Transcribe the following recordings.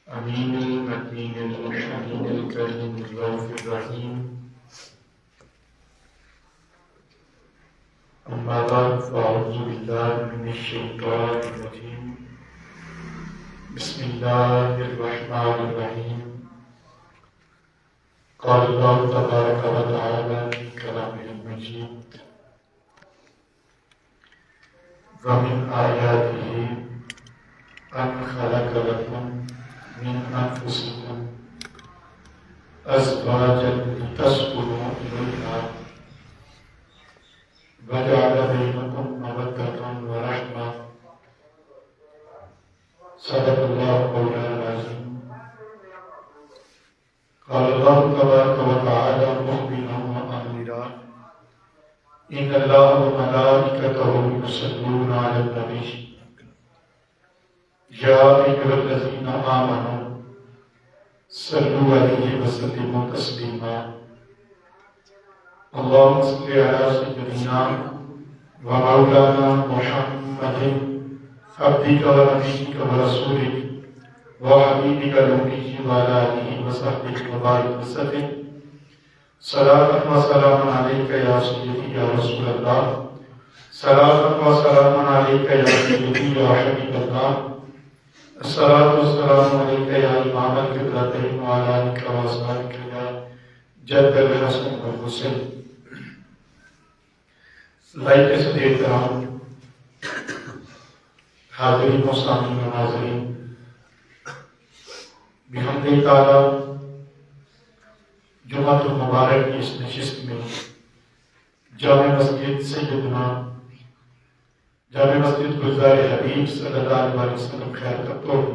أمين المتين الأمين الكريم الرؤوف الرحيم. أما بعد فأعوذ بالله من الشيطان الرجيم. بسم الله الرحمن الرحيم. قال الله تبارك وتعالى في كلامه المجيد: ومن آياته أن خلق لكم من أنفسكم أزواجا لتسكنوا إليها وجعل بينكم مودة ورحمة. صدق الله مولانا العظيم. قال الله تبارك وتعالى مخبرا ومأمرا: إن الله وملائكته يصلون على النبي يا أيها الذين آمنوا صلوا عليه وسلموا تسليما. اللهم صل على سيدنا ومولانا محمد عبدك ونبيك ورسولك وحبيبك الأمي وعلى آله وصحبه وبارك وسلم. صلاة وسلام عليك يا سيدي يا رسول الله. صلاة وسلام عليك يا سيدي يا حبيب الله. الصلاة والسلام عليك يا إمام القبلتين وعلى آلك وأصحابك يا جد الحسن والحسين. لائق صدر احترام حاضرین و سامعین و ناظرین، بحمد تعالیٰ جمعۃ المبارک کی اس نشست میں جامع مسجد سیدنا جامع مسجد گلزار حبیب صلی اللہ علیہ وسلم خیر کرتا ہوں.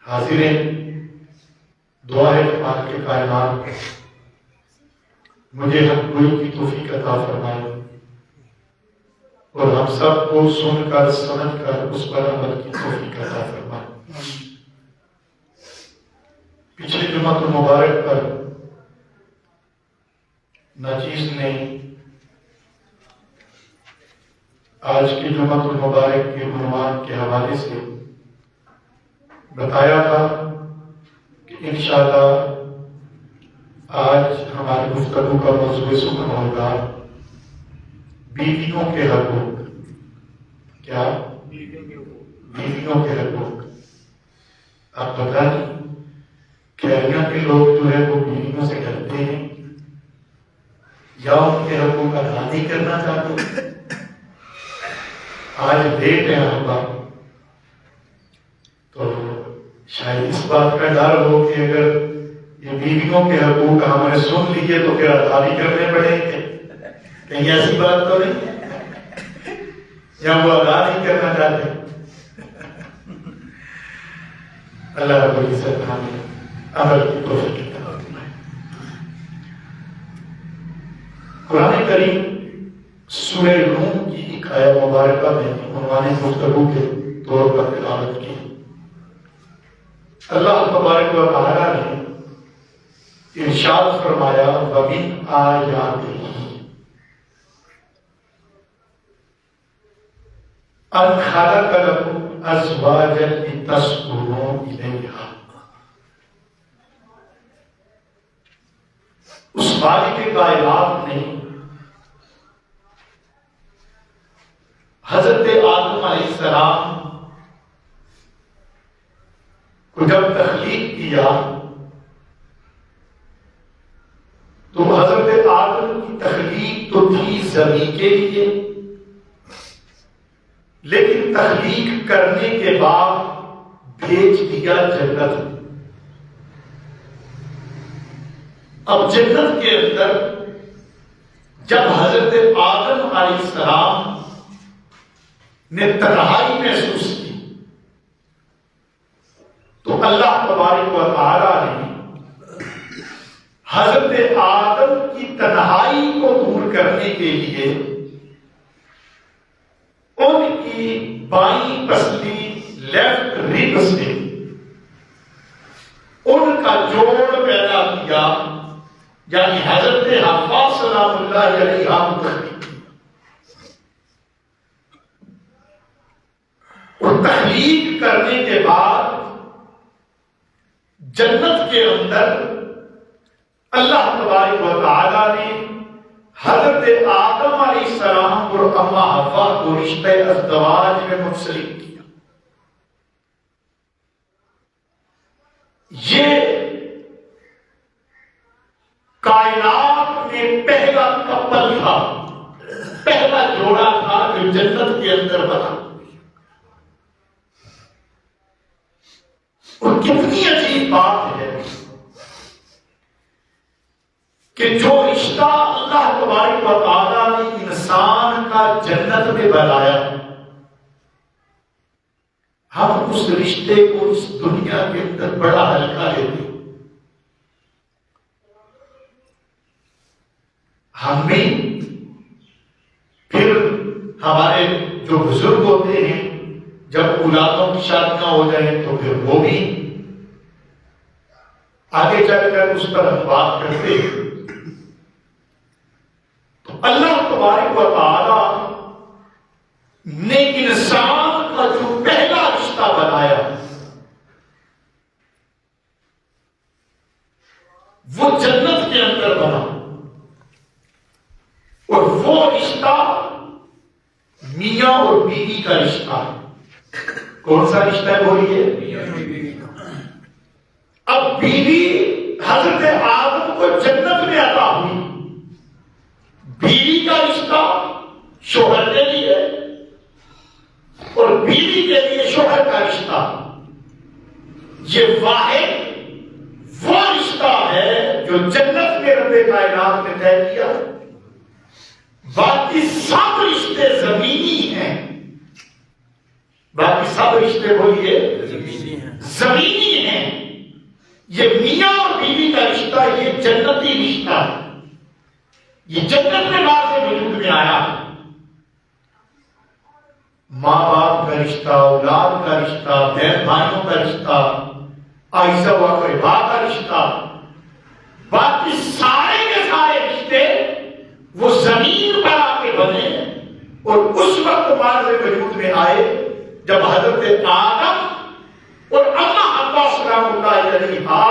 حاضر ہیں، دعا ہے کہ مالک کائنات مجھے حق گوئی کی توفیق عطا فرمائے اور ہم سب کو سن کر سمجھ کر اس پر عمل کی توفیق عطا فرمائے. پچھلی جمعۃ المبارک پر ناچیز نے آج کی جمعۃ المبارک کے عنوان کے حوالے سے بتایا تھا کہ انشاءاللہ آج ہماری گفتگو کا موضوع سخن ہوگا بیویوں کے حقوق. کیا؟ بیویوں کے حقوق. آپ پتہ نہیں خیریہ کے لوگ جو ہے وہ بیویوں سے ڈرتے ہیں یا ان کے حقوق ادا نہیں کرنا چاہتے. آج لیٹ ہے ہم تو شاید اس بات کا ڈر ہو کہ اگر یہ بیویوں کے حقوق ہم نے سن لیے تو پھر ادا بھی کرنے پڑیں گے. کہیں ایسی بات تو نہیں یا وہ ادا نہیں کرنا چاہتے. اللہ رب العزت ہمیں عمل کی توفیق عطا فرمائے. قرآن کریم سورہ روم کی ایک آیت مبارکہ میں عنوان گفتگو کے طور پر تلاوت کی. اللہ تبارک و تعالی نے ارشاد فرمایا: وَمِنْ آیَاتِهِ أَنْ خَلَقَ لَكُمْ أَزْوَاجًا لِتَسْكُنُوا إِلَيْهَا. اس مالک کائنات نے حضرت آدم علیہ السلام کو جب تخلیق کیا تو حضرت آدم کی تخلیق تو تھی زمین کے لیے، لیکن تخلیق کرنے کے بعد بھیج دیا جنت. اب جنت کے اندر جب حضرت آدم علیہ السلام نے تنہائی محسوس کی تو اللہ تبارک و تعالی نے حضرت آدم کی تنہائی کو دور کرنے کے لیے ان کی بائیں پسلی لیفٹ ریب سے ان کا جوڑ پیدا کیا، یعنی حضرت حوا سلام اللہ علیہ اور تخلیق کرنے کے بعد جنت کے اندر اللہ تبارک و تعالیٰ نے حضرت آدم علیہ السلام اور اما حوا کو رشتہ ازدواج میں منسلک کیا. یہ کائنات میں پہلا کپل تھا، پہلا جوڑا تھا جو جنت کے اندر بنا. اور کتنی عجیب بات ہے کہ جو رشتہ اللہ تبارک و تعالیٰ نے انسان کا جنت میں بنایا، ہم اس رشتے کو اس دنیا کے اندر بڑا ہلکا لیتے. ہم بھی پھر ہمارے جو بزرگ ہوتے ہیں جب اولادوں کی شادیاں ہو جائیں تو پھر وہ بھی آگے چل کر اس پر ہم بات کرتے ہیں. تو اللہ تبارک و تعالی نے انسان کا جو پہلا رشتہ بنایا وہ جنت کے اندر بنا، اور وہ رشتہ میاں اور بیوی کا رشتہ ہے. کون سا رشتہ ہے بولیے؟ اب بیوی حضرت آدم کو جنت میں عطا ہوئی، بیوی کا رشتہ شوہر کے لیے اور بیوی کے لیے شوہر کا رشتہ، یہ واحد وہ رشتہ ہے جو جنت میں رب کائنات نے طے کیا. باقی سب رشتے زمینی ہیں، باقی سب رشتے بولیے زمینی ہیں. یہ میاں اور بیوی کا رشتہ یہ جنتی رشتہ ہے، یہ جنت میں بعد سے وجود میں آیا. ماں باپ کا رشتہ، اولاد کا رشتہ، بہن بھائیوں کا رشتہ، عائشہ و اقربا کا رشتہ، باقی سارے کے سارے رشتے وہ زمین پر آ کے بنے اور اس وقت بعد سے وجود میں آئے جب حضرت آدم اور اما حوا سلام اللہ علیہا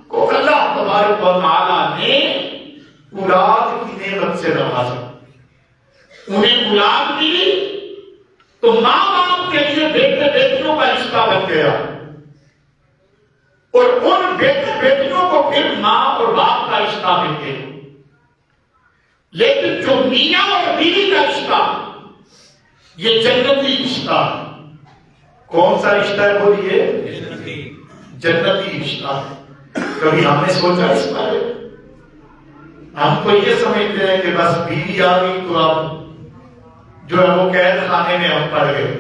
کو اللہ تبارک و تعالی نے اولاد کی نعمت سے نوازا. انہیں اولاد ملی تو ماں باپ کے لیے بیٹے بیٹیوں کا رشتہ بن گیا، اور ان بیٹے بیٹیوں کو پھر ماں اور باپ کا رشتہ مل گیا. لیکن جو میاں اور بیوی کا رشتہ یہ جنتی رشتہ. کون سا رشتہ ہے بولیے؟ جنتی رشتہ. کبھی ہم نے سوچا اس بارے میں؟ ہم تو یہ سمجھتے ہیں کہ بس بیوی آ گئی تو اب جو ہے وہ قید خانے میں ہم پڑ گئے،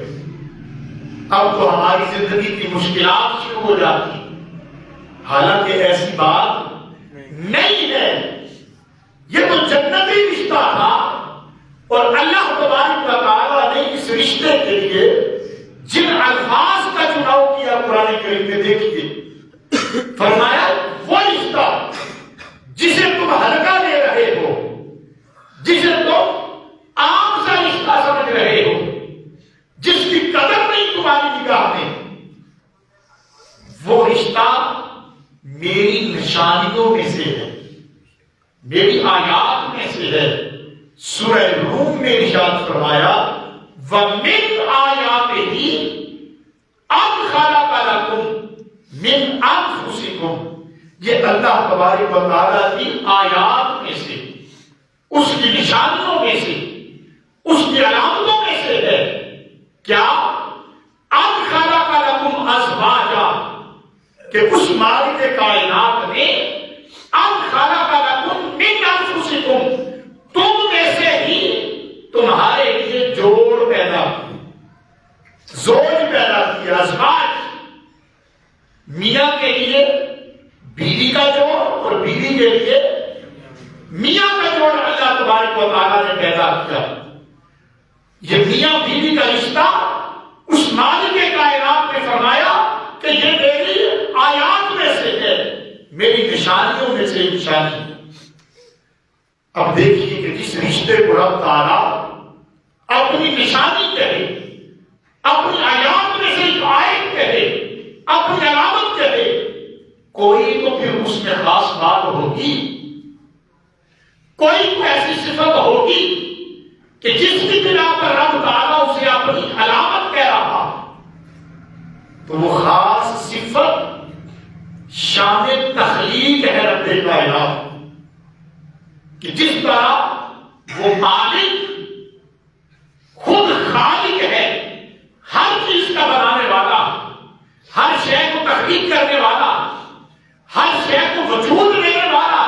اب تو ہماری زندگی کی مشکلات شروع ہو جاتی. حالانکہ ایسی بات نہیں ہے. یہ تو جنتی رشتہ تھا، اور اللہ تبارک و تعالیٰ نے اس رشتے کے لیے جن الفاظ کا چناؤ کیا قرآن کریم میں دیکھیے. فرمایا وہ رشتہ جسے تم ہلکا لے رہے ہو، جسے تم عام سا رشتہ سمجھ رہے ہو، جس کی قدر نہیں تمہاری نگاہ میں، وہ رشتہ میری نشانیوں میں سے ہے، میری آیات میں سے ہے. سورہ روم میں ارشاد فرمایا وَمِنْ آیَاتِهِ أَنْ خَلَقَ لَكُم مِنْ أَنفُسِكُم. یہ اللہ تبارک و تعالیٰ کی آیات میں سے، اس کی نشانیوں میں سے، اس کی علامتوں میں سے ہے. کیا؟ أَنْ خَلَقَ لَكُمْ أَزْوَاجًا، کہ اس مالک کائنات نے أَنْ خَلَقَ لَكُم مِنْ أَنفُسِكُم، تم میں سے ہی تمہارے لیے جوڑ پیدا کیا، زوج پیدا کیا. ازواج، میاں کے لیے بیوی کا جوڑ اور بیوی کے لیے میاں کا جوڑ اللہ تبارک و تعالیٰ نے پیدا کیا. یہ میاں بیوی کا رشتہ اس مالک کائنات نے فرمایا کہ یہ میری آیات میں سے ہے، میری نشانیوں میں سے نشانی ہے. اب دیکھیے کہ جس رشتے کو رب تعالیٰ اپنی نشانی کہے، اپنی آیات میں سے ایک آیت کہے، اپنی علامت کہے، کوئی تو پھر اس میں خاص بات ہوگی، کوئی تو ایسی صفت ہوگی کہ جس کی بنا پر رب تعالیٰ اسے اپنی علامت کہہ رہا، تو وہ خاص صفت شان تخلیق ہے رب کائنات کہ جس طرح وہ مالک خود خالق ہے، ہر چیز کا بنانے والا، ہر شے کو تخلیق کرنے والا، ہر شے کو وجود دینے والا،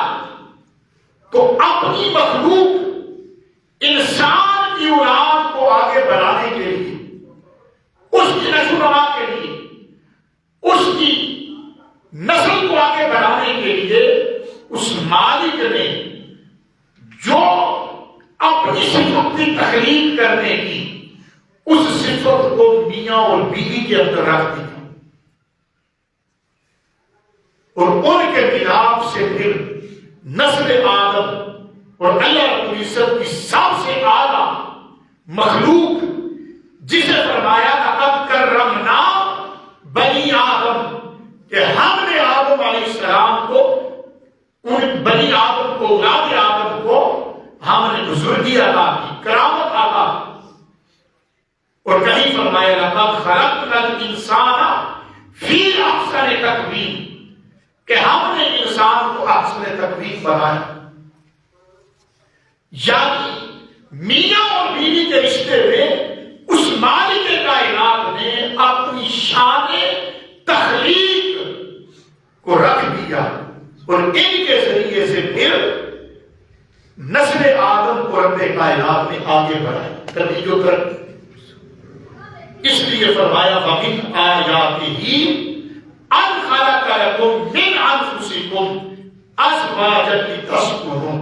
تو اپنی مخلوق انسان کی اولاد کو آگے بڑھانے کے لیے، اس کی نشو و نما کے لیے، اس کی نسل کو آگے بڑھانے کے لیے اس مالک نے جو اپنی صفت کی تخلیق کرنے کی، اس صفت کو میاں اور بیوی کے اندر رکھ دیا، اور ان کے خلاف سے پھر نسل آدم اور اللہ رب العزت کی سب سے اعلیٰ مخلوق جسے فرمایا لقد کرمنا بنی آدم، کہ ہم نے آدم علیہ السلام کو، ان بنی آدم کو، اولاد آدم کو ہم نے بزرگی عطا کی، کرامت عطا کی، اور کہیں فرمایا لقد خلقنا الانسان فی احسن تقویم، کہ ہم نے انسان کو احسن تقویم بنایا۔ یعنی میاں اور بیوی کے رشتے میں اس مالک کائنات نے اپنی شان تخلیق کو رکھ دیا، اور ان کے ذریعے سے پھر نسل آدم کو رب کائنات نے آگے بڑھایا، ترقی و ترقی۔ اس لیے فرمایا وَمِنْ آیَاتِهِ أَنْ خَلَقَ لَكُم مِّنْ أَنفُسِكُمْ أَزْوَاجًا لِتَسْكُنُوا،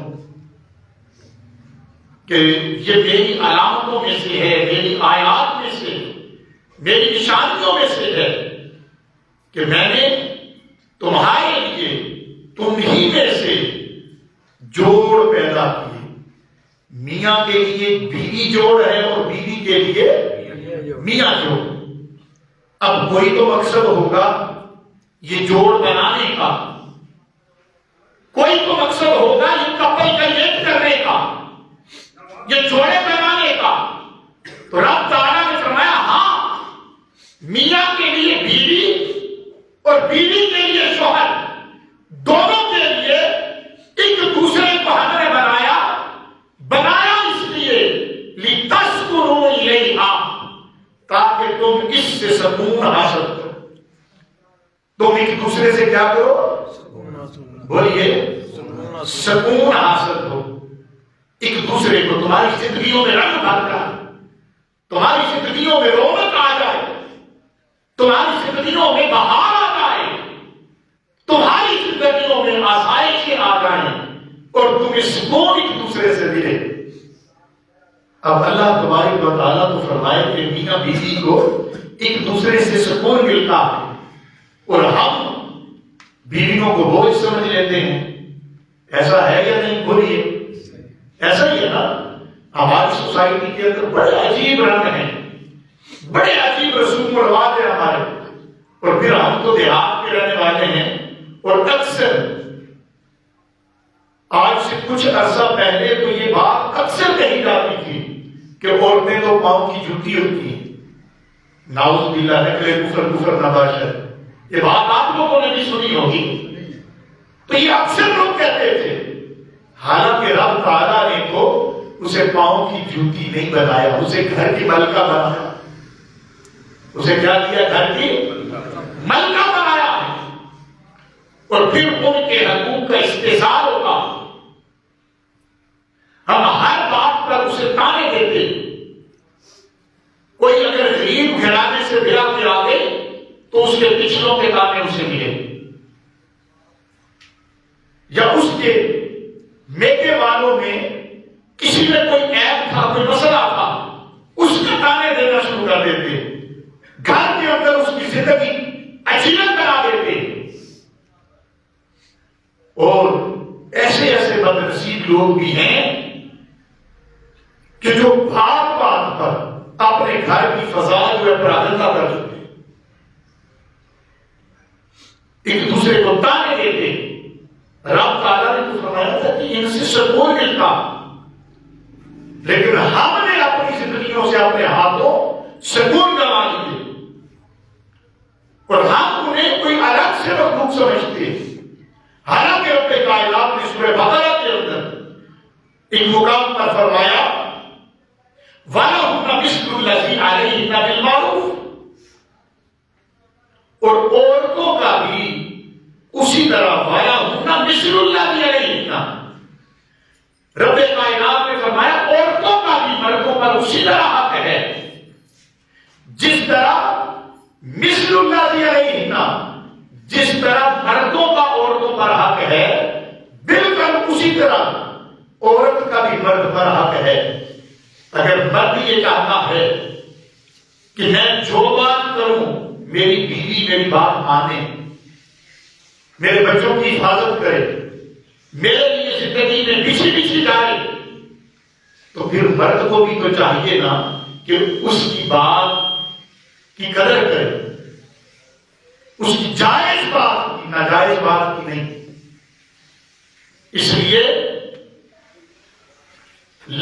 کہ یہ میری علامتوں میں سے ہے، میری آیات میں سے، میری نشانیوں میں سے ہے کہ میں نے تمہارے لیے تم ہی میں سے جوڑ پیدا کیے۔ میاں کے لیے بیوی جوڑ ہے اور بیوی کے لیے میاں جوڑ۔ اب کوئی تو مقصد ہوگا یہ جوڑ بنانے کا، کوئی تو مقصد ہوگا یہ کپل کریٹ کرنے کا، یہ جوڑے بنانے کا۔ تو رب تعالیٰ نے فرمایا ہاں، میاں کے لیے بیوی اور بیوی کے لیے شوہر، دونوں کے لیے ایک دوسرے کو ہم نے بنایا اس لیے لِتَسْكُنُوا إِلَيْهَا، تاکہ تم اس سے سکون حاصل کرو۔ تم ایک دوسرے سے کیا کرو؟ بولیے، سکون حاصل ہو۔ ایک دوسرے کو تمہاری زندگیوں میں رنگ بھر جائے، تمہاری زندگیوں میں رونق آ جائے، تمہاری زندگیوں میں بہار آ جائے، تمہاری زندگیوں میں آسائشیں آ جائیں، اور تمہیں سکون ایک دوسرے سے ملے۔ اب اللہ تبارک و تعالیٰ تو فرمائے کہ میاں بیوی کو ایک دوسرے سے سکون ملتا ہے، اور ہم بیویوں کو بوجھ سمجھ لیتے ہیں۔ ایسا ہے یا نہیں؟ بولیے، ایسا ہی ہے نا؟ ہماری سوسائٹی کے اندر بڑے عجیب رنگ ہیں، بڑے عجیب رسوم و رواج ہیں ہمارے، اور پھر ہم تو دیہات کے رہنے والے ہیں، اور اکثر آج سے کچھ عرصہ پہلے تو یہ بات اکثر کہی جاتی تھی کہ عورتیں تو پاؤں کی جوتی ہوتی ہیں۔ نعوذ باللہ، نقل کفر نباشر، یہ بات آپ لوگوں نے بھی سنی ہوگی۔ تو یہ اکثر لوگ کہتے تھے، حالانکہ رب تعالیٰ نے تو اسے پاؤں کی جوتی نہیں بنایا، اسے گھر کی ملکہ بنایا۔ اسے کیا کیا؟ گھر کی ملکہ بنایا ہے، اور پھر ان کے حقوق کا استحصال ہوگا۔ ہم ہر بات پر اسے تانے دیتے، کوئی اگر غریب گھرانے سے بلا کے آگے تو اس کے پچھلوں کے تانے اسے ملے، یا اس کے میکے والوں میں کسی میں کوئی عیب تھا، کوئی مسئلہ تھا، اس کے تانے دینا شروع کر دیتے، گھر کے اندر اس کی زندگی اجیرت کرا دیتے۔ اور ایسے ایسے بدنصیب لوگ بھی ہیں کہ جو بات بات پر اپنے گھر کی فضا جو ہے پراگندہ کر چکے۔ ایک دوسرے کو تانے دیتے، رب تعالیٰ نے تو فرمایا تھا کہ ان سے سکون ملتا، لیکن ہم نے اپنی زندگیوں سے اپنے ہاتھوں سکون گنوا لیے اور ہم انہیں کوئی الگ سے مخلوق سمجھتے ہیں۔ حالانکہ رب کائنات نے سورہ بقرہ کے اندر ایک مقام پر فرمایا وَلَهُنَّ مِثْلُ الَّذِي عَلَيْهِنَّ بِالْمَعْرُوفِ، اور عورتوں کا بھی اسی طرح وَلَهُنَّ مِثْلُ الَّذِي عَلَيْهِنَّ، رب کائنات نے فرمایا عورتوں کا بھی مردوں پر اسی طرح حق ہے جس طرح مثل الذی علیہن، جس طرح مردوں کا عورتوں پر حق ہے بالکل اسی طرح عورت کا بھی مرد پر حق ہے۔ اگر مرد یہ چاہتا ہے کہ میں جو بات کروں میری بیوی میری بات مانے، میرے بچوں کی حفاظت کرے، میرے لیے زندگی میں پیچھے پیچھے جائے، تو پھر مرد کو بھی تو چاہیے نا کہ اس کی بات کی قدر کرے، اس کی جائز بات کی، ناجائز بات کی نہیں۔ اس لیے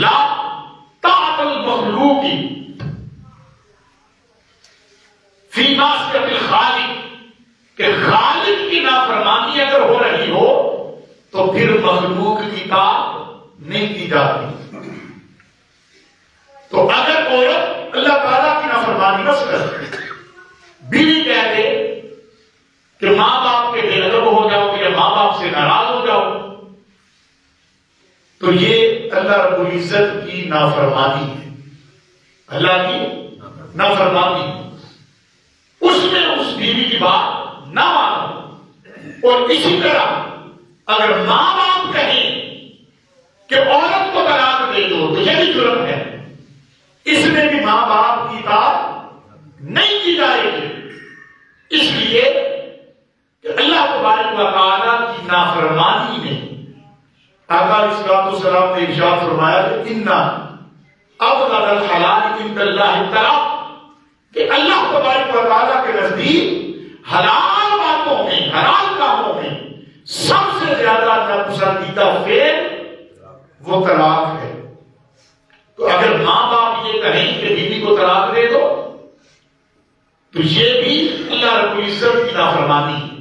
لا طاعت المخلوق فی معصیت الخالق، کہ خالق کی نافرمانی اگر ہو رہی ہو تو پھر مخلوق کی اطاعت نہیں کی جاتی۔ تو اگر عورت اللہ تعالیٰ کی نافرمانی بس کر، بیوی کہہ دے کہ ماں باپ کے بے ادب ہو جاؤ یا ماں باپ سے ناراض ہو جاؤ، تو یہ اللہ رب العزت کی نافرمانی ہے، اللہ کی نافرمانی۔ اس میں اس بیوی کی بات نہ مانو۔ اور اسی طرح اگر ماں باپ کہیں کہ عورت کو طلاق دے دو تو یہ بھی جرم ہے، اس میں بھی ماں باپ کی اطاعت نہیں کی جائے گی، اس لیے کہ اللہ تبارک و تعالیٰ کی نافرمانی میں آقا علیہ السلام نے ارشاد فرمایا کہ اِنَّا أَبْغَضَ الْحَلَالِ عِندَ اللَّهِ الطَّلَاقُ، کہ اللہ تبارک و تعالیٰ کے نزدیک حلال باتوں میں، حلال کاموں میں سب سے زیادہ ناپسندیدہ فعل وہ طلاق ہے۔ تو اگر ماں باپ یہ کہیں کہ بیوی کو طلاق دے دو تو یہ بھی اللہ رب العزت کی نافرمانی ہے،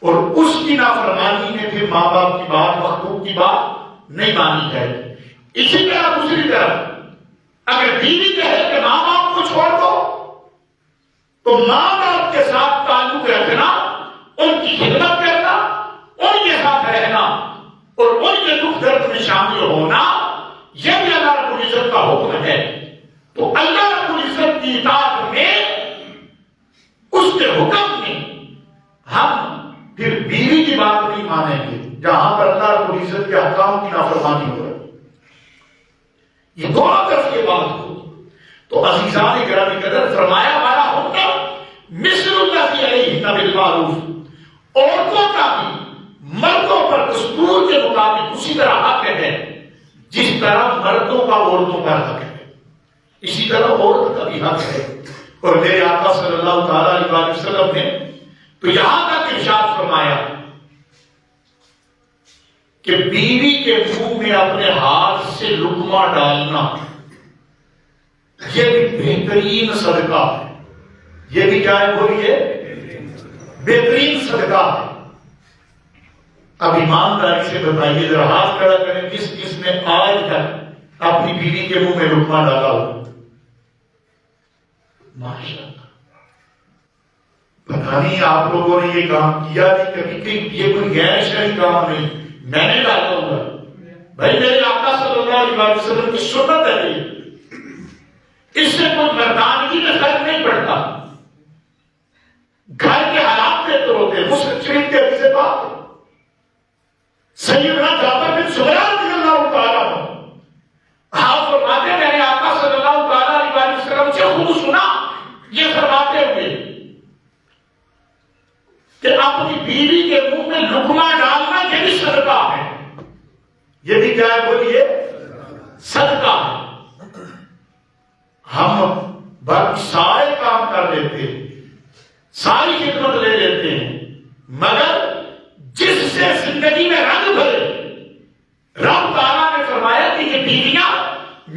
اور اس کی نافرمانی میں پھر ماں باپ کی بات، مخلوق کی بات نہیں مانی جائے گی۔ اسی طرح دوسری طرف اگر بیوی کہے کہ ماں باپ کو چھوڑ دو تو ماں باپ کے ساتھ تعلق رکھنا، ان کی خدمت کرنا، ان کے ساتھ رہنا اور ان کے دکھ درد میں شامل ہونا، یہ بھی اللہ رب العزت کا حکم ہے۔ تو اللہ رب العزت کی اطاعت میں، اس کے حکم میں ہم پھر بیوی کی بات نہیں مانیں گے جہاں پر اللہ رب العزت کے احکام کی نافرمانی ہو رہی۔ یہ دونوں طرف یہ بات ہو تو عزیزان گرامی قدر فرمایا والا ہوتا مثل الذی علیہن بالمعروف، عورتوں کا بھی مردوں پر دستور کے مطابق اسی طرح حق ہے جس طرح مردوں کا عورتوں پر حق ہے، اسی طرح عورت کا بھی حق ہے۔ اور میرے آقا صلی اللہ تعالی علیہ وسلم نے تو یہاں تک ارشاد فرمایا کہ بیوی کے منہ میں اپنے ہاتھ سے لقمہ ڈالنا یہ بھی بہترین صدقہ ہے۔ یہ بھی کیا ہے بولیے؟ بہترین صدقہ ہے۔ اب ایمانداری سے بتائیے، ذرا ہاتھ کھڑا کریں جس جس نے آج تک اپنی بیوی کے منہ میں لقمہ ڈالا ہو۔ ماشاءاللہ، پتہ نہیں آپ لوگوں نے یہ کام کیا نہیں کبھی، کہ یہ کوئی غیر شرعی کام نہیں، میں نے ڈالا ہوگا۔ بھائی میرے آقا صلی اللہ علیہ وسلم کی سنت ہے یہ، اس سے کوئی مردانگی میں فرق نہیں پڑتا۔ گھر کے حالات بہتر ہوتے ہیں۔ مسلم شریف کے حدیث پاک سیدنا جابر بن زبیر رضی اللہ تعالیٰ عنہ آپ فرماتے ہیں میں نے آقا صلی اللہ تعالیٰ علیہ وسلم سے خود سنا یہ فرماتے ہوئے کہ اپنی بیوی کے منہ میں لقمہ ڈالنا یہ بھی صدقہ ہے۔ یہ بھی کیا ہے بولیے؟ صدقہ ہے۔ ہم باقی سارے کام کر لیتے، ساری خدمت لے لیتے ہیں، مگر جس سے زندگی میں رنگ بھرے، رب تعالیٰ نے فرمایا کہ یہ بیویاں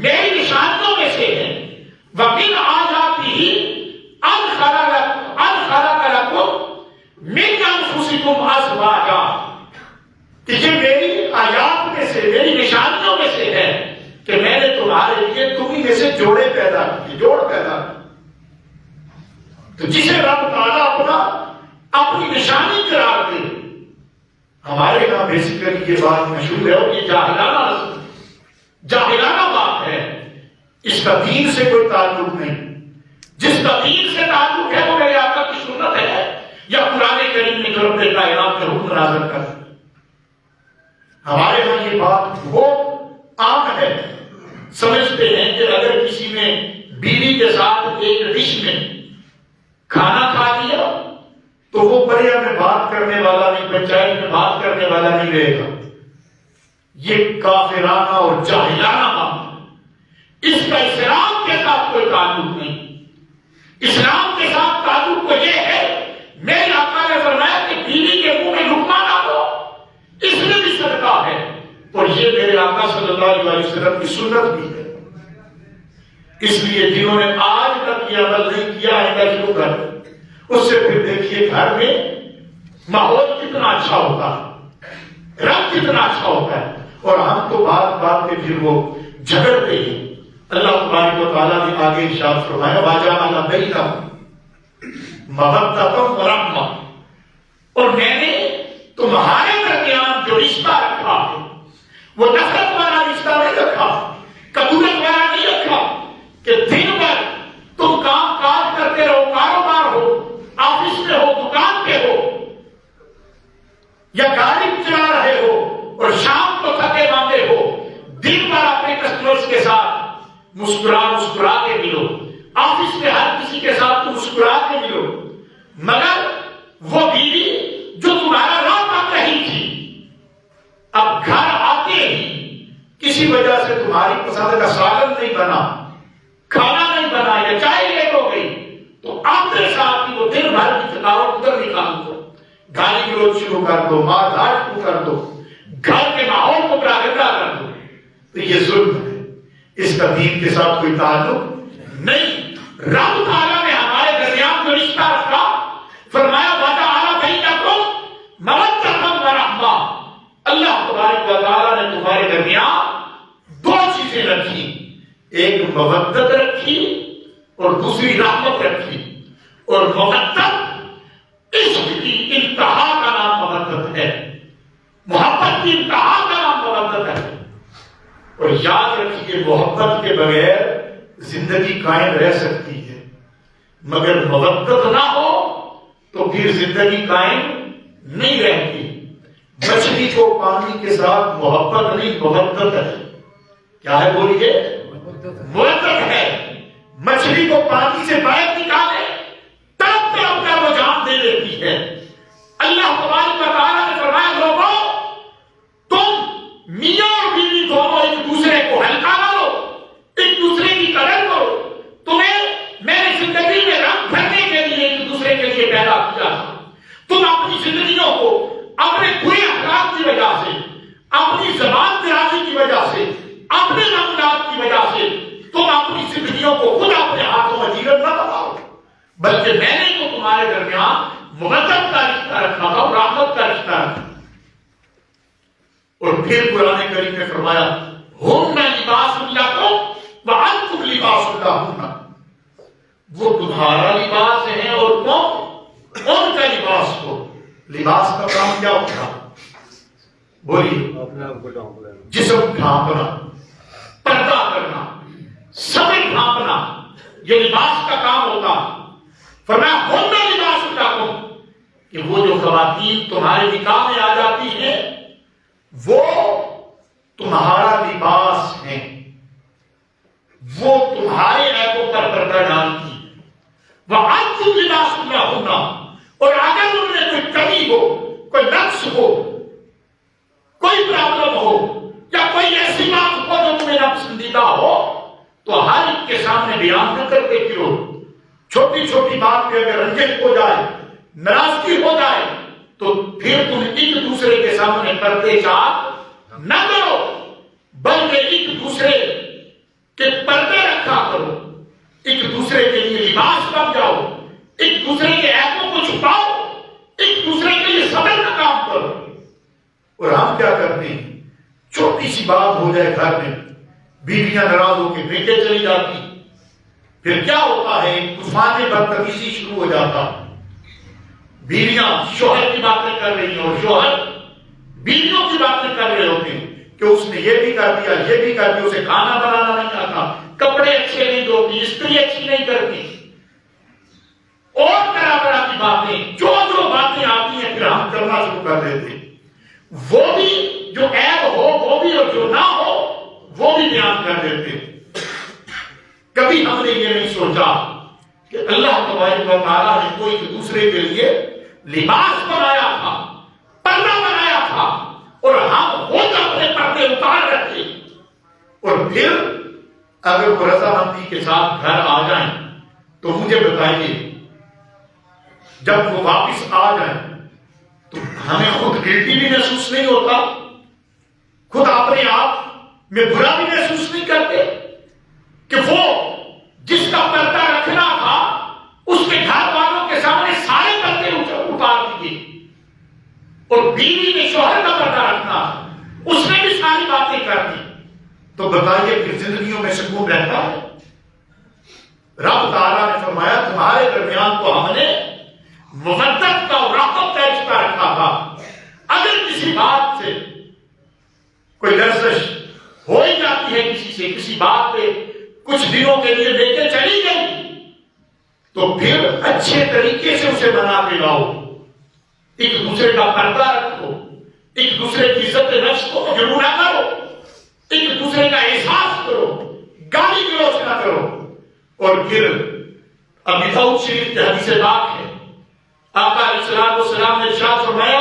میری نشانیوں میں سے ہیں۔ وَمِنْ آیَاتِهِ أَنْ خَلَقَ لَكُم مِنْ أَنفُسِكُمْ أَزْوَاجًا، کہ یہ میری آیات میں سے، میری نشانیوں میں سے ہے کہ میں نے تمہارے لیے تمہیں میں سے جوڑے پیدا کیے، جوڑ پیدا کیے۔ تو جسے رب تعالیٰ اپنی نشانی قرار دے، ہمارے یہاں بیسیکلی یہ بات مشہور ہے اور یہ جاہلانہ بات ہے، اس کا دین سے کوئی تعلق نہیں۔ جس کا دین سے تعلق ہے وہ میرے آقا کی سنت ہے یا قرآن کریم میں جو رب کائنات کے حکم نازل کر۔ ہمارے یہاں یہ بات بہت عام ہے، سمجھتے ہیں کہ اگر کسی نے بیوی کے ساتھ ایک ڈش میں کھانا کھا لیا تو وہ پریا میں بات کرنے والا نہیں، پنچایت میں بات کرنے والا نہیں رہے گا۔ یہ کافرانہ اور جاہلانہ بات ہے، اس کا اسلام کے ساتھ کوئی تعلق نہیں۔ اسلام کے ساتھ تعلق تو یہ ہے، میرے آقا نے فرمایا کہ بیوی کے منہ میں لقمہ نہ دو، اس میں بھی صدقہ ہے، اور یہ میرے آقا صلی اللہ علیہ وسلم کی سنت بھی ہے۔ اس لیے جنہوں نے آج تک یہ عمل نہیں کیا ہے شروع کر، اس سے پھر دیکھیے گھر میں ماحول کتنا اچھا ہوتا ہے، رنگ کتنا اچھا ہوتا ہے، اور ہم تو بات بات پہ پھر وہ جھگڑتے ہیں۔ اللہ تبارک و تعالیٰ نے آگے ارشاد فرمایا وَجَعَلَ بَيْنَهُمْ مَوَدَّةً وَرَحْمَةً، اور میں نے تمہارے درمیان جو رشتہ رکھا ہے وہ نفرت والا رشتہ نہیں رکھا، کدورت والا نہیں رکھا کہ دن بھر تم کام کاج کرتے رہو، کاروبار ہو، آفس میں ہو، دکان پہ ہو یا گاڑی چلا رہے ہو اور شام کو تھکے ماندے ہو، دن بھر اپنے کسٹمرز کے ساتھ مسکرا کے ملو، آفس میں ہر کسی کے ساتھ مسکرا کے ملو، مگر وہ بیوی جو تمہارا راہ پک رہی تھی اب گھر آتے ہی کسی وجہ سے تمہاری پسند کا سالن نہیں بنا، کھانا نہیں بنا یا چائے لیٹ ہو گئی، تو آتے ساتھ ہی وہ دن بھر کی تھکاوٹ ادھر نکال دو، گالی گلوچ شروع کر دو، مار دھاڑ شروع کر دو، گھر کے ماحول کو براگندہ کر دو، تو یہ ظلم ہے، اس کا دین کے ساتھ کوئی تعلق نہیں۔ رب تعالیٰ نے ہمارے درمیان جو رشتہ رکھا، فرمایا وَجَعَلَ بَيْنَكُمْ مَوَدَّةً وَرَحْمَةً، اللہ تبارک و تعالیٰ نے تمہارے درمیان دو چیزیں رکھی، ایک مودت رکھی اور دوسری رحمت رکھی، اور مودت عشق کی انتہا کا نام مودت ہے، محبت کی انتہا کا نام مودت ہے۔ اور یاد رکھیے محبت کے بغیر زندگی قائم رہ سکتی ہے، مگر مودت نہ ہو تو پھر زندگی قائم نہیں رہتی۔ مچھلی کو پانی کے ساتھ محبت نہیں، مودت ہے۔ کیا ہے بولیے؟ مودت ہے۔ مچھلی کو پانی سے باہر نکالے تب اپنا وہ جان دے دیتی ہے۔ اللہ تبارک و تعالیٰ نے فرمایا لوگوں تم میاں اور بیوی دونوں ایک دوسرے کو ہلکا نہ لو، ایک دوسرے کی قدر کرو، تمہیں میں نے زندگی میں رنگ بھرنے کے لیے ایک دوسرے کے لیے پیدا کیا، تم اپنی زندگیوں کو اپنے برے اخلاق کی وجہ سے، اپنی زبان درازی کی وجہ سے، اپنے معاملات کی وجہ سے تم اپنی زندگیوں کو خود اپنے ہاتھوں میں جیرت نہ بناؤ، بلکہ میں نے تو تمہارے درمیان مودت کا رشتہ رکھا تھا اور رحمت کا رشتہ رکھا۔ اور پھر قرآن کریم نے فرمایا ہن لباس لکم وانتم لباس لہن، وہ تمہارا لباس ہے اور تم ان کا لباس ہو۔ لباس کا کام کیا ہوتا؟ بولیے، جسم ڈھانپنا، پردہ کرنا، صبر ڈھانپنا، یہ لباس کا کام ہوتا۔ فرمایا ہن لباس لکم، کہ وہ جو خواتین تمہارے نکاح میں آ جاتی ہیں وہ تمہارا لباس ہے، وہ تمہارے عیبوں پر پردہ ڈالتی ہے۔ وَأَنْتُمْ لِبَاسٌ لَهُنَّ، اور اگر ان میں کوئی کمی ہو، کوئی نقص ہو، کوئی پرابلم ہو یا کوئی ایسی بات ہو جو تمہیں ناپسندیدہ ہو تو ہر ایک کے سامنے بیان نہ کر کے پھرو، چھوٹی چھوٹی بات پہ اگر رنجش ہو جائے، ناراضگی ہو جائے، تو پھر تم ایک دوسرے کے سامنے پردے چاک نہ کرو، بلکہ ایک دوسرے کے پردے رکھا کرو، ایک دوسرے کے لیے لباس بن جاؤ، ایک دوسرے کے عیبوں کو چھپاؤ، ایک دوسرے کے لیے صبر کا کام کرو۔ اور ہم کیا کرتے ہیں؟ چھوٹی سی بات ہو جائے گھر میں، بیویاں ناراض ہو کے بیٹے چلی جاتی، پھر کیا ہوتا ہے؟ طوفان بدتمیزی شروع ہو جاتا، بیویاں شوہر کی باتیں کر رہی ہیں اور شوہر بیویوں کی باتیں کر رہے ہوتے ہیں کہ اس نے یہ بھی کر دیا، یہ بھی کر دیا، اسے کھانا بنانا نہیں آتا، کپڑے اچھے نہیں دھوتی، استری اچھی نہیں کرتی، اور طرح طرح کی باتیں، جو باتیں آتی ہیں پھر ہم کرنا شروع کر دیتے ہیں۔ وہ بھی جو عیب ہو وہ بھی، اور جو نہ ہو وہ بھی بیان کر دیتے ہیں۔ کبھی ہم نے یہ نہیں سوچا کہ اللہ تبارک و تعالیٰ نے کوئی ایک دوسرے کے لیے لباس بنایا تھا، پردہ بنایا تھا، اور ہم خود اپنے پردے اتار رکھے، اور پھر اگر وہ رضامندی کے ساتھ گھر آ جائیں تو مجھے بتائیے، جب وہ واپس آ جائیں تو ہمیں خود گلٹی بھی محسوس نہیں ہوتا، خود اپنے آپ میں برا بھی محسوس نہیں کرتے کہ وہ جس کا پردہ رکھنا تھا اس کے گھر والوں کے سامنے سارے پردے اتار دیے، اور بیوی نے شوہر کا پردہ رکھنا اس نے بھی ساری باتیں کر دی، تو بتائیے پھر زندگیوں میں سکون رہتا ہے؟ رب تعالیٰ نے فرمایا تمہارے درمیان تو ہم نے مودت کا اور رحمت کا رشتہ رکھا تھا، اگر کسی بات سے کوئی لرزش ہو ہی جاتی ہے کسی سے، کسی بات پہ کچھ دنوں کے لیے لے کے چلی گئی، تو پھر اچھے طریقے سے اسے بنا کے لاؤ، ایک دوسرے کا پردہ رکھو، ایک دوسرے کی عزت نفس کو مجروح نہ کرو، ایک دوسرے کا احساس کرو، گالی گلوچ نہ کرو۔ اور پھر ابی داؤد شریف کی حدیث پاک ہے، آقا علیہ السلام نے ارشاد فرمایا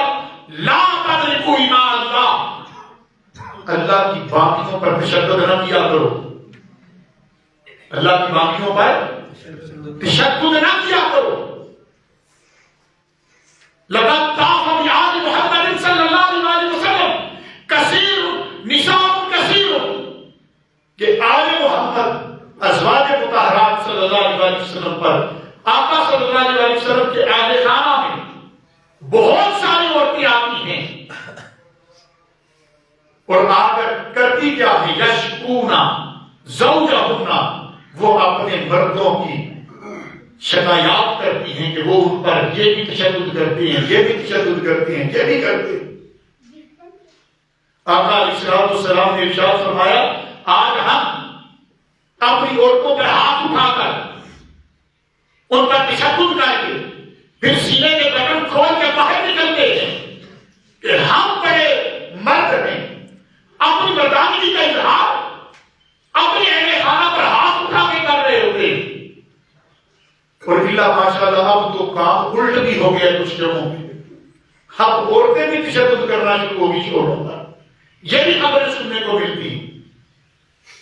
لا تدرکوا ایمان اللہ، اللہ کی باقیوں پر تشدد نہ کیا کرو، اللہ کی باقیوں پر تشدد نہ کیا کرو۔ لقد طاف بعال محمد صلی اللہ علیہ وسلم کثیر نساء کثیر، کہ آل محمد ازواج مطہرات صلی اللہ علیہ وسلم پر، آقا صلی اللہ علیہ وسلم کے اہل خانہ میں بہت ساری عورتیں آتی ہیں، اور آ کر کرتی کیا ہے؟ یشکونا زوجہنا، وہ اپنے مردوں کی شکایات کرتی ہیں کہ وہ ان پر یہ بھی تشدد کرتے ہیں، یہ بھی تشدد کرتے ہیں، یہ بھی کرتے ہیں۔ آقا علیہ السلام نے ارشاد فرمایا آج ہم اپنی عورتوں پر ہاتھ اٹھا کر ان پر تشدد کر کے پھر سینے کے بٹن کھول کے باہر نکلتے ہیں کہ ہم بڑے مرد ہیں، اپنی مردانگی کا اظہار اپنے اہل خانہ پر ہاتھ اٹھا کے کر رہے ہوتے ہیں۔ اور اللہ ماشاءاللہ اب تو کام الٹ بھی ہو گیا کچھ جگہوں پہ، اب عورتیں بھی تشدد کرنا شروع ہوگی شوہروں پر، یہ بھی خبریں سننے کو ملتی ہیں۔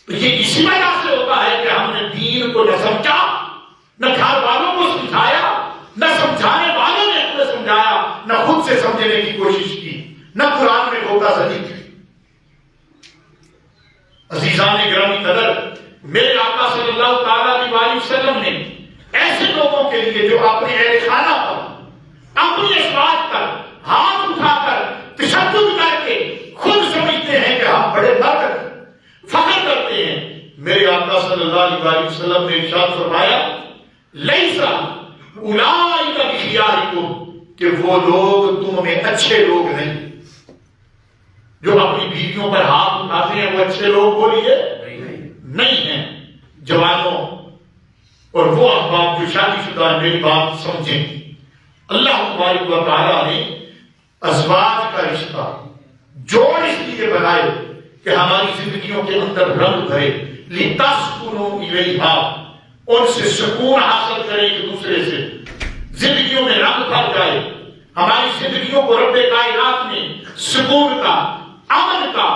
تو یہ اسی وجہ سے ہوتا ہے کہ ہم نے دین کو نہ سمجھا، نہ گھر والوں کو سمجھایا، نہ سمجھانے والوں نے ہمیں سمجھایا، نہ خود سے سمجھنے کی کوشش کی، نہ قرآن میں دھوکہ زدی کی۔ عزیزان گرامی قدر، میرے آقا صلی اللہ تعالیٰ علیہ وسلم نے ایسے لوگوں کے لیے جو اپنے اہل خانہ پر اپنی ازواج پر ہاتھ اٹھا کر تشدد کر کے خود سمجھتے ہیں کہ ہم بڑے مرد فخر کرتے ہیں، میرے آقا صلی اللہ علیہ وسلم نے ارشاد فرمایا لیسا اولئک بخیارکم، کہ وہ لوگ تم میں اچھے لوگ نہیں، جو اپنی بیویوں پر ہاتھ اٹھاتے ہیں وہ اچھے لوگ بولیے نہیں ہیں۔ جوانوں اور وہ احباب جو شادی شدہ ہیں میری بات سمجھیں، اللہ تبارک و تعالیٰ نے ازواج کا رشتہ جوڑ اس لیے بنائے کہ ہماری زندگیوں کے اندر رنگ بھرے، لِتَسْكُنُوا إِلَيْهَا، ان سے سکون حاصل کریں ایک دوسرے سے، زندگیوں میں رنگ بھر جائے، ہماری زندگیوں کو رب کائنات نے سکون کا، امن کا،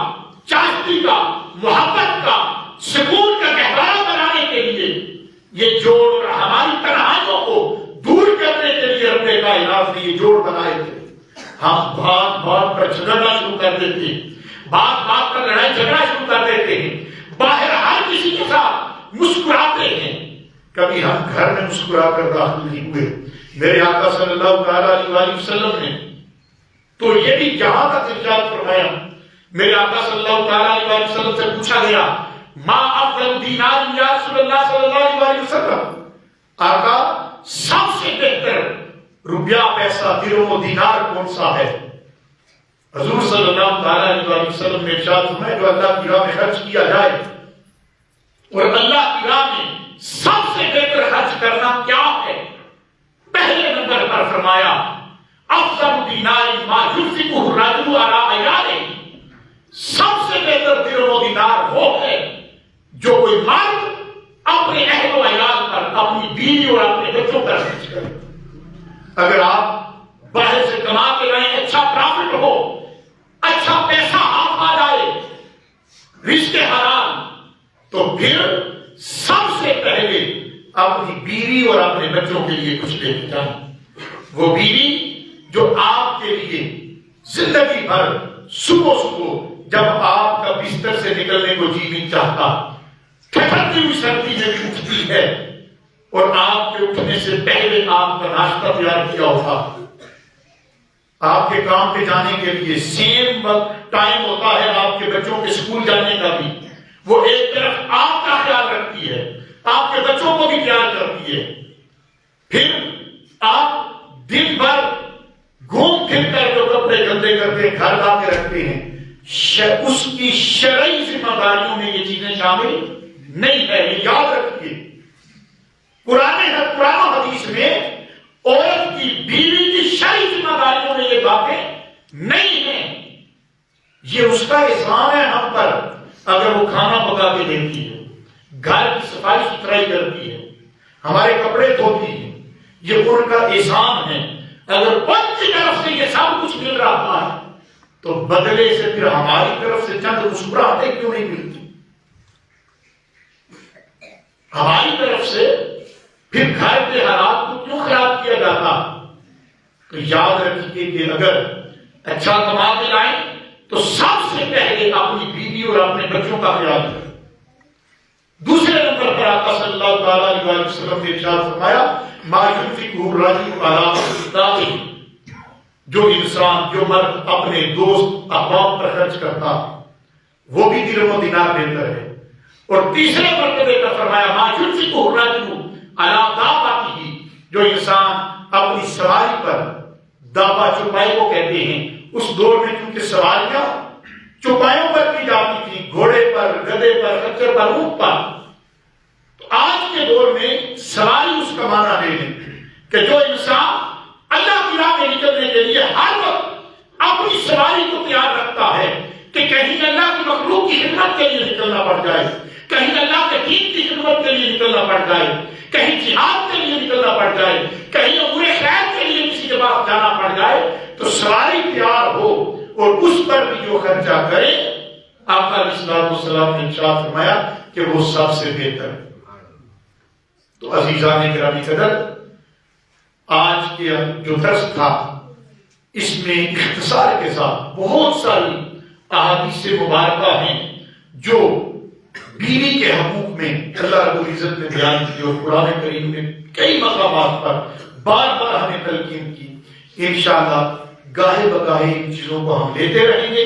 چاہتی کا، محبت کا، سکون کا گہوارہ بنانے کے لیے یہ جوڑ ہماری تنہائیوں کائنات نے یہ جوڑ بنائے تھے، ہم بات بات پر جھگڑنا شروع کر دیتے ہیں، بات بات پر لڑائی جھگڑا شروع کر دیتے ہیں، باہر ہر کسی کے ساتھ مسکراتے ہیں، کبھی ہم گھر میں مسکرا کر داخل نہیں ہوئے۔ میرے آقا صلی اللہ تعالیٰ علیہ وسلم نے تو یہ بھی جہاں تک ارشاد فرمایا، میرے آقا صلی اللہ تعالیٰ علیہ وسلم سے پوچھا گیا ما افضل دینار یا رسول اللہ صلی اللہ علیہ وسلم، آقا سب سے بہتر روپیہ پیسہ درہم و دینار کون سا ہے؟ حضور صلی اللہ تعالیٰ علیہ وسلم نے ارشاد فرمایا جو اللہ کی راہ میں خرچ کیا جائے، اور اللہ کی راہ میں سب سے بہتر خرچ کرنا کیا ہے؟ پہلے نمبر پر فرمایا افضل دینار ما ينفقه الرجل على عياله، سب سے بہتر درہم و دینار وہ ہے جو کوئی مرد اپنے اہل و عیال پر، اپنی بیوی اور اپنے بچوں پر خرچ کرے۔ اگر آپ باہر سے کما کے رہیں، اچھا پرافٹ ہو، اچھا پیسہ ہاتھ آ جائے، رشتے حلال، تو پھر سب سے پہلے اپنی بیوی اور اپنے بچوں کے لیے کچھ لے کے جائیں۔ وہ بیوی جو آپ کے لیے زندگی بھر صبح صبح جب آپ کا بستر سے نکلنے کو جی نہیں چاہتا، ٹھٹھتی ہوئی سردی میں بھی اٹھتی ہے اور آپ کے اٹھنے سے پہلے آپ کا ناشتہ تیار کیا ہوتا، آپ کے کام پہ جانے کے لیے سیم وقت ٹائم ہوتا ہے آپ کے بچوں کے اسکول جانے کا بھی، وہ ایک طرف آپ کا خیال رکھتی ہے، آپ کے بچوں کو بھی تیار کرتی ہے، پھر آپ دن بھر گھوم پھر کر جو کپڑے گندے کرتے ہیں گھر لا کے رکھتے ہیں، اس کی شرعی ذمہ داریوں میں یہ چیزیں شامل نہیں ہے، یہ یاد رکھیے۔ قرآن و حدیث میں عورت کی بیوی کی شرعی ذمہ داریوں میں یہ باتیں نہیں ہیں، یہ اس کا احسان ہے ہم پر اگر وہ کھانا پکا کے دیتی ہے، گھر کی صفائی ستھرائی کرتی ہے، ہمارے کپڑے دھوتی ہے، یہ ان کا احسان ہے۔ اگر ان کی طرف سے یہ سب کچھ مل رہا ہے تو بدلے سے پھر ہماری طرف سے چند مسکراہٹیں کیوں نہیں ملتی؟ ہماری طرف سے پھر گھر کے حالات کو کیوں خراب کیا جاتا؟ تو یاد رکھیے کہ اگر اچھا کما کے لائیں تو سب سے پہلے اپنی بیوی اور اپنے بچوں کا خیال کریں۔ دوسرے نمبر پر آقا صلی اللہ تعالیٰ علیہ وسلم نے ارشاد فرمایا ما ينفقه الرجل على اصدقائه، جو انسان جو مرد اپنے دوست احباب پر خرچ کرتا وہ بھی درہم و دینار بہتر ہے۔ اور تیسرے مرتبے پر فرمایا ما ينفقه الرجل على دابته، جو انسان اپنی سواری پر، دابا چوپائی کو کہتے ہیں، اس دور میں کیونکہ سواریاں چوپایوں پر کی جاتی تھی، گھوڑے پر، گدھے پر، خچر پر، اونٹ پر، تو آج کے دور میں سواری اس کا معنی لے لیں کہ جو انسان اللہ کی راہ میں نکلنے کے لیے ہر وقت اپنی سواری کو تیار رکھتا ہے کہ کہیں اللہ کی مخلوق کی خدمت کے لیے نکلنا پڑ جائے، کہیں اللہ کے دین کی خدمت کے لیے نکلنا پڑ جائے، کہیں جہاد کے لیے نکلنا پڑ جائے، کہیں امور خیر کے لیے کسی کے پاس جانا پڑ جائے، تو سواری تیار ہو اور اس پر بھی جو خرچہ کرے، آقا علیہ السلام نے ارشاد فرمایا کہ وہ سب سے بہتر ہے۔ تو عزیزان گرامی قدر، آج کے جو درس تھا اس میں اختصار کے ساتھ بہت ساری احادیث مبارکہ ہیں جو بیوی کے حقوق میں اللہ رب العزت نے بیان کی اور قرآن کریم نے کئی مقامات پر بار بار ہمیں تلقین کی۔ انشاءاللہ گاہے بگاہے ان چیزوں کو ہم لیتے رہیں گے۔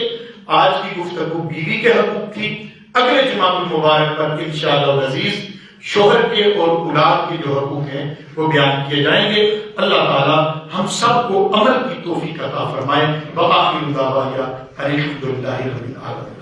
آج کی گفتگو بیوی کے حقوق تھی، اگلے جمعہ المبارک پر انشاءاللہ العزیز شوہر کے اور اولاد کے جو حقوق ہیں وہ بیان کیے جائیں گے۔ اللہ تعالی ہم سب کو عمل کی توفیق عطا فرمائے۔ وآخر دعوانا الحمدللہ رب العالمین۔